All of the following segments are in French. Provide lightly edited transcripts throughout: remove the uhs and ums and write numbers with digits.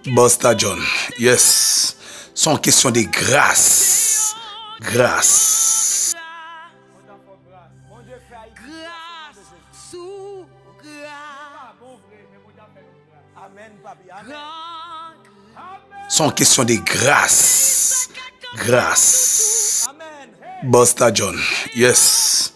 Buster John, yes. Sont question de grâce. Grâce. Sont question de grâce. Grâce. Buster John, yes.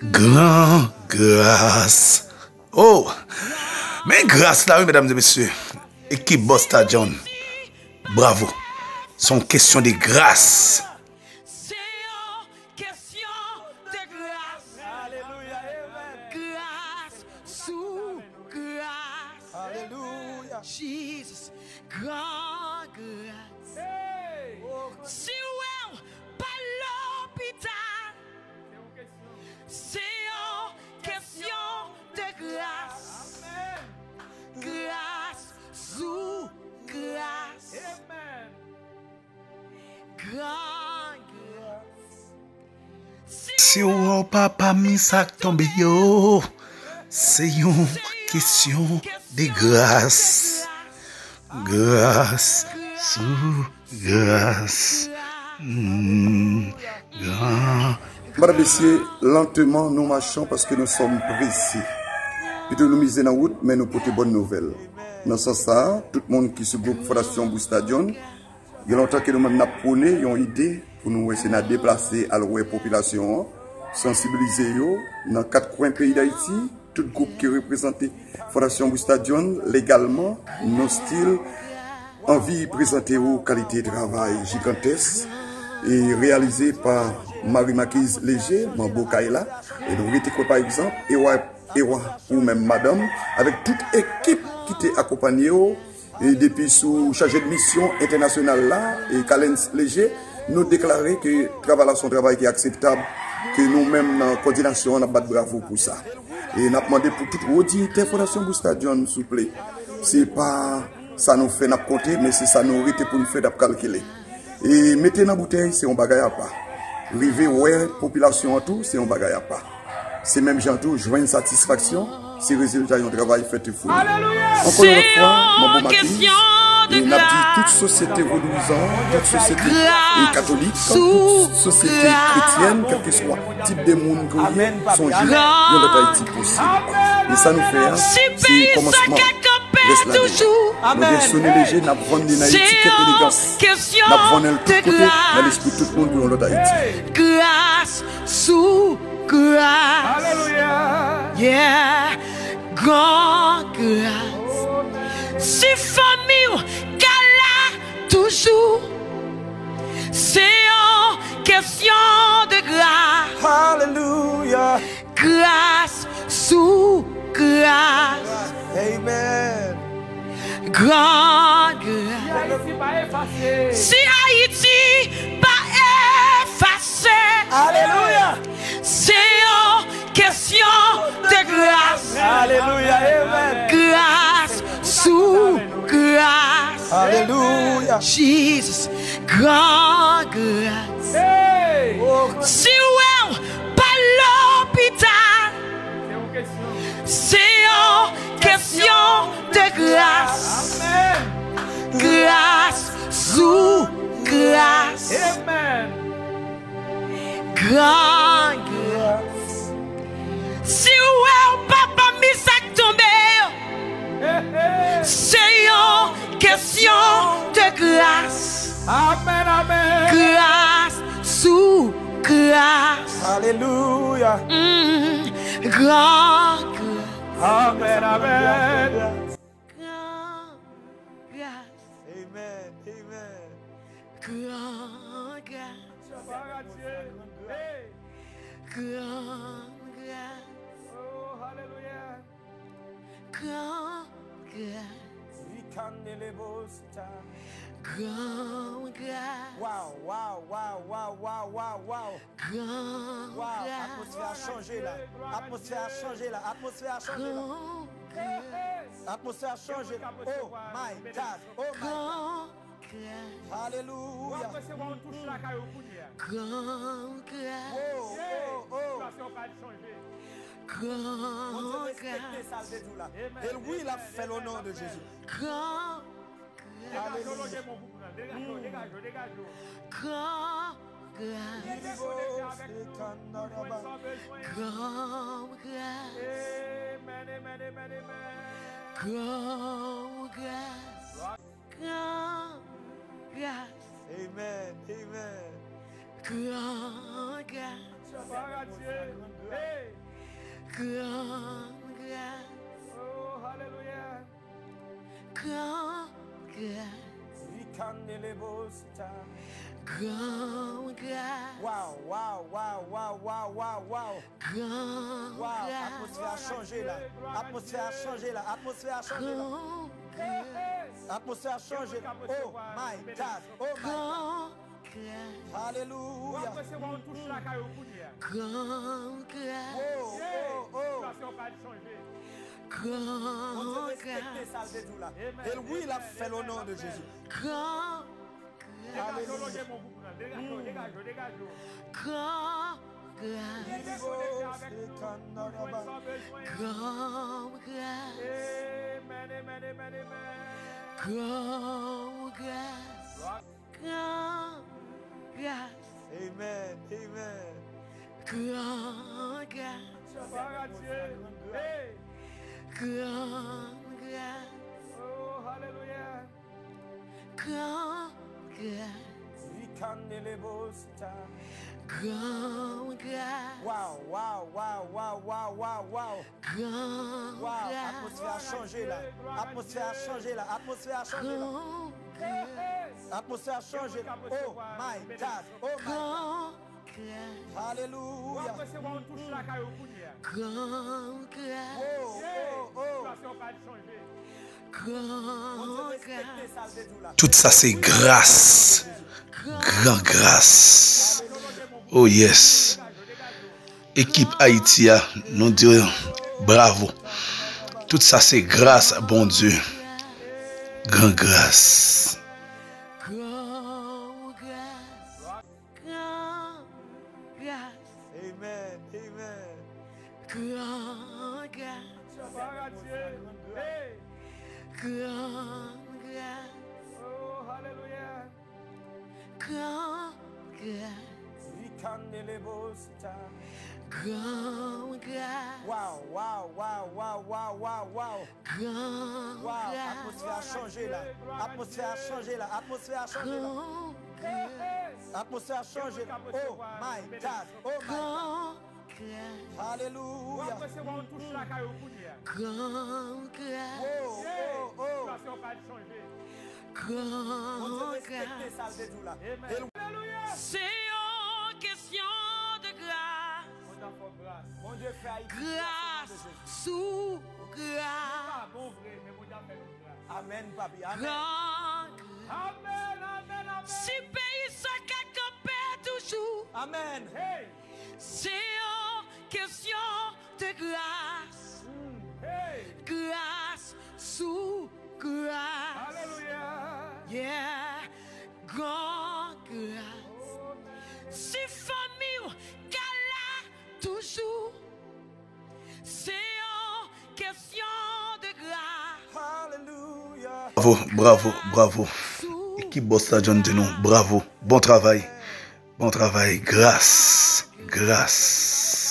Grand grâce. Oh, mais grâce là, oui, mesdames et messieurs. Équipe Buster John, bravo. Son question de grâce. Jesus, grand grâce. Si ou pas l'hôpital, c'est une question de grâce. Grâce sous grâce. Grand grâce. Si ou papa mi sak tombe yo, c'est une question de grâce. Grâce sous grâce. Madame, messieurs, lentement nous marchons parce que nous sommes pressés. Plutôt nous miser dans la route, mais nous portons bonne nouvelle. Dans ce sens, tout le monde qui se groupe Fondation Buster John, il y a longtemps que nous-mêmes avons prôné une idée pour nous essayer de déplacer à la population, sensibiliser dans 4 coins pays d'Haïti, tout groupe qui représente Fondation Buster John légalement, nos styles, envie de présenter aux qualités de travail gigantesques et réalisé par Marie-Maquise Léger, Mambo Kaila, et nous étions par exemple, Ewa ou même Madame, avec toute équipe qui était accompagnée, et depuis sous chargé de mission internationale là, et Kalens Léger, nous déclarer que le travail son travail qui est acceptable, que nous-mêmes, dans la coordination, on a battu bravo pour ça. Et on a demandé pour toute auditeur Fondation Buster John, s'il vous plaît. C'est pas ça nous fait n'a compter, mais c'est ça nous été pour nous faire calculer. Et mettez dans la bouteille, c'est un bagage à pas. River, ouais, population en tout, c'est un bagage à pas. C'est même gens tout, joindre satisfaction, c'est le résultat d'un travail fait et fou. Encore une fois, mon bon matin, et on a dit toute société vaudouisante, toute société catholique, toute société chrétienne, quel que soit type de monde que sont juifs, il y a Haïti possible. Et ça nous fait, c'est commencement. Nous devons sonner léger, nous avons une étiquette d'élégance. Nous avons un tout côté, dans l'esprit tout le monde pour l'autre Haïti. Grâce sous grâce. Alléluia. Yeah. Grand grâce. Si famille, qu'Allah toujours. C'est en question de grâce. Alléluia. Grâce sous grâce. Amen. Grand grâce. Si Haïti pas effacé. Alléluia. C'est en question de grâce. Alléluia. Amen. Grâce sous grâce. Alléluia. Jesus, grand grâce. Hey. Si ou pas l'hôpital. C'est en question de grâce. Amen. Grâce sous grâce. Amen. Grand grâce. Si ou papa mi sak tombe, c'est une question de grâce. Amen. Amen. Grâce sous grâce. Alléluia. Grand grâce. Amen. Amen. Grand grâce. Amen. Amen. Grand grâce. Hey. Grand grâce. Oh, hallelujah. Grand grâce. We can deliver. Grand grâce. Wow, wow, wow, wow, wow, wow, wow. Grand Wow. a changé là. Atmosphère a changé là. Atmosphère a changé là. Atmosphère a changé. Oh my God. Oh my God. Alléluia. Et oui, il a fait le nom de Jésus. Alléluia. Amen. Amen. Oh, hallelujah. Wow, wow, wow, wow, wow, wow, wow. Wow, atmosphère a changé là. Atmosphère a changé là. Atmosphère a changé là. Atmosphère a changé. Oh my God. Oh my God. Alléluia. Et oui, il a fait le nom de Jésus. Alléluia. Amen. Amen. Oh, hallelujah. Wow, wow, wow, wow, wow, wow, wow. Wow, atmosphère a changé là. Atmosphère a changé là. Atmosphère a changé là. Atmosphère a changé. Oh my God. Oh my God. Alléluia. Tout ça c'est grâce. Grand grâce. Oh yes. Équipe Haïti, nous disons bravo. Tout ça c'est grâce, bon Dieu. Grand grâce. Amen. Amen. Oh, hallelujah. Wow, wow, wow, wow, wow, wow, wow. Wow, atmosphère a changé là. Atmosphère a changé là. Atmosphère a changé là. Atmosphère a changé. Oh my God. Oh my God. Alléluia. C'est une question de grâce. Mon Dieu fait Haïti. Grâce sous grâce. Amen, papi. Amen. Grand Amen, amen, amen. si pays ça qu'a campé toujours. Amen. Hey, C'est une question de grâce. hey. Grâce sous grâce. Hallelujah. Yeah. Grand grâce. Si famille qu'elle toujours. C'est une question de grâce. Hallelujah. Bravo, bravo, bravo. Équipe Bosta John Denon, bravo. Bon travail. Bon travail. Grâce. Grâce.